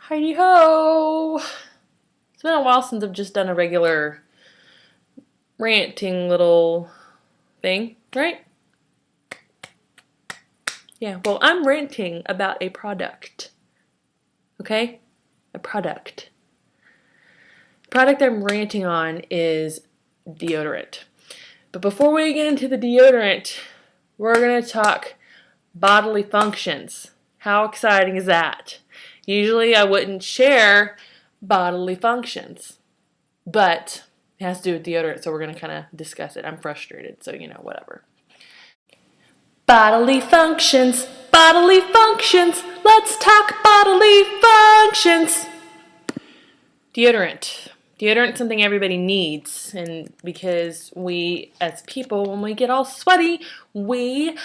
Heidi ho! It's been a while since I've just done a regular ranting little thing, right? Yeah, well, I'm ranting about a product. Okay? A product. The product I'm ranting on is deodorant. But before we get into the deodorant, we're going to talk bodily functions. How exciting is that? Usually I wouldn't share bodily functions, but it has to do with deodorant, so we're going to kind of discuss it. I'm frustrated, so whatever. Bodily functions, bodily functions. Let's talk bodily functions. Deodorant. Deodorant is something everybody needs, and because we as people, when we get all sweaty, we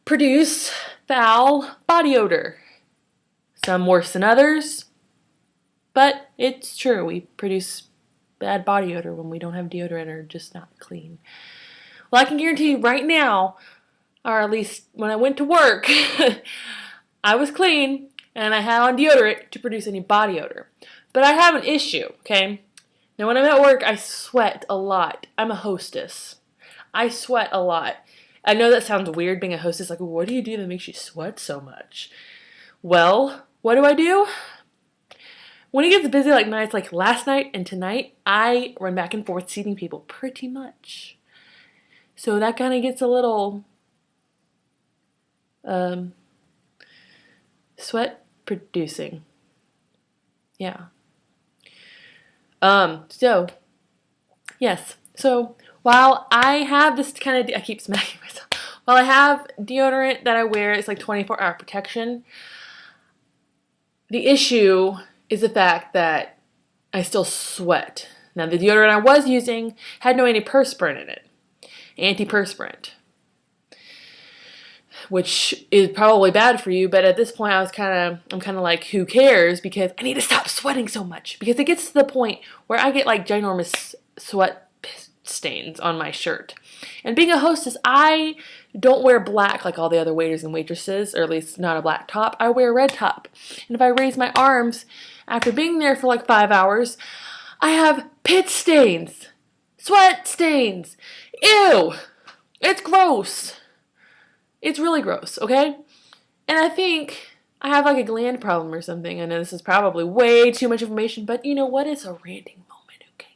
produce foul body odor. Some worse than others, but it's true. We produce bad body odor when we don't have deodorant or just not clean. Well, I can guarantee you right now, or at least when I went to work, I was clean and I had on deodorant to produce any body odor. But I have an issue, okay? Now when I'm at work, I sweat a lot. I'm a hostess. I sweat a lot. I know that sounds weird being a hostess, like, what do you do that makes you sweat so much? Well, what do? When it gets busy like nights like last night and tonight, I run back and forth seating people pretty much. So that kind of gets a little sweat producing. Yeah. So, yes. So, while I have this kind of, I keep smacking myself. While I have deodorant that I wear, it's like 24-hour protection. The issue is the fact that I still sweat. Now, the deodorant I was using had no antiperspirant in it. Antiperspirant. Which is probably bad for you, but at this point I'm kind of like, who cares? Because I need to stop sweating so much. Because it gets to the point where I get like ginormous sweat stains on my shirt. And being a hostess, I don't wear black like all the other waiters and waitresses, or at least not a black top. I wear a red top. And if I raise my arms after being there for like 5 hours, I have pit stains. Sweat stains. Ew! It's gross. It's really gross, okay? And I think I have like a gland problem or something. I know this is probably way too much information, but you know what? It's a ranting moment. Who cares?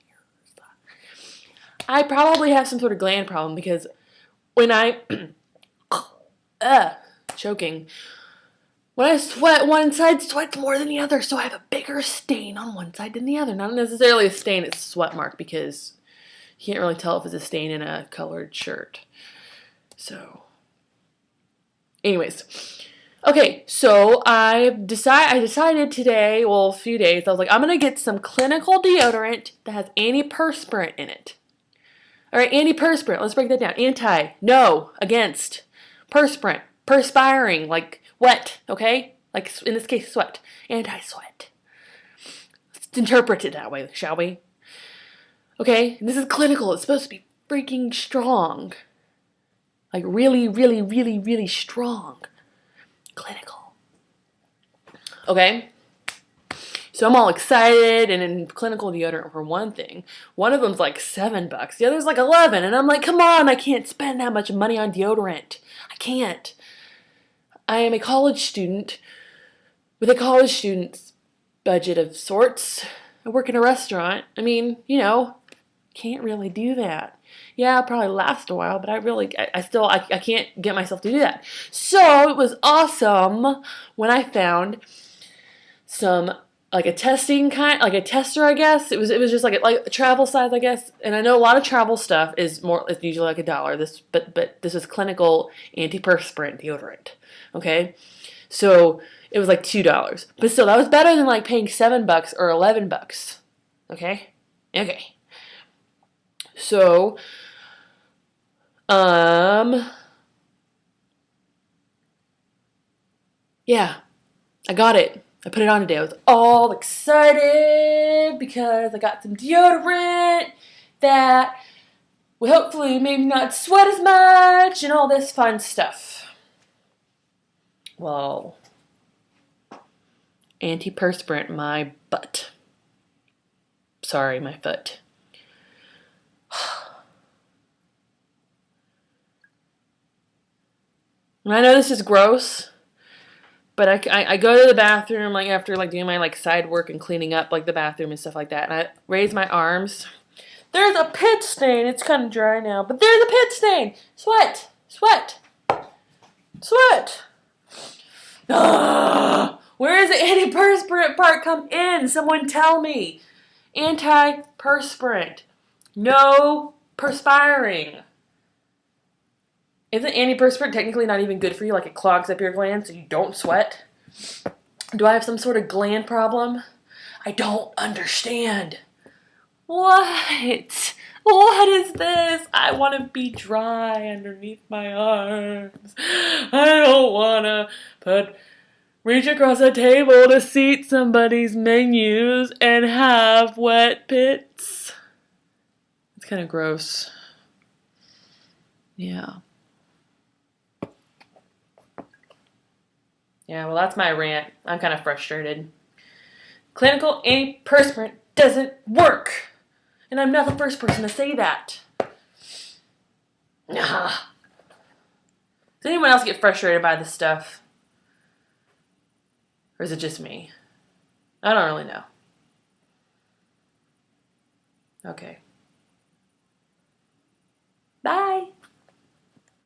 I probably have some sort of gland problem because when I choking. When I sweat, one side sweats more than the other, so I have a bigger stain on one side than the other. Not necessarily a stain, it's a sweat mark because you can't really tell if it's a stain in a colored shirt. So, anyways. Okay, so I decided today, well, a few days, I was like, I'm going to get some clinical deodorant that has antiperspirant in it. All right, antiperspirant, let's break that down. Anti, no, against, perspirant, perspiring, like wet, okay? Like in this case, sweat. Anti-sweat. Let's interpret it that way, shall we? Okay, and this is clinical. It's supposed to be freaking strong. Like really, really, really, really strong. Clinical. Okay? So I'm all excited, and in clinical deodorant for one thing, one of them's like $7, the other's like 11, and I'm like, come on, I can't spend that much money on deodorant. I can't. I am a college student with a college student's budget of sorts. I work in a restaurant. I mean, can't really do that. Yeah, I'll probably last a while, but I can't get myself to do that. So it was awesome when I found some, like a testing kind, like a tester, I guess. It was just like a travel size, I guess. And I know a lot of travel stuff is usually like $1. But this is clinical antiperspirant deodorant. Okay, so it was like $2, but still that was better than like paying $7 or $11. Okay. So, yeah, I got it. I put it on today. I was all excited because I got some deodorant that will hopefully maybe not sweat as much and all this fun stuff. Well, Antiperspirant my butt. Sorry, my foot. And I know this is gross, but I go to the bathroom like after like doing my like side work and cleaning up like the bathroom and stuff like that, and I raise my arms. There's a pit stain. It's kind of dry now, but there's a pit stain. Sweat, sweat, sweat. Where does the antiperspirant part come in? Someone tell me. Antiperspirant. No perspiring. Isn't antiperspirant technically not even good for you? Like it clogs up your glands so you don't sweat? Do I have some sort of gland problem? I don't understand. What? What is this? I want to be dry underneath my arms. I don't want to reach across a table to seat somebody's menus and have wet pits. It's kind of gross. Yeah. Yeah, well, that's my rant. I'm kind of frustrated. Clinical antiperspirant doesn't work. And I'm not the first person to say that. Nah. Does anyone else get frustrated by this stuff? Or is it just me? I don't really know. Okay. Bye.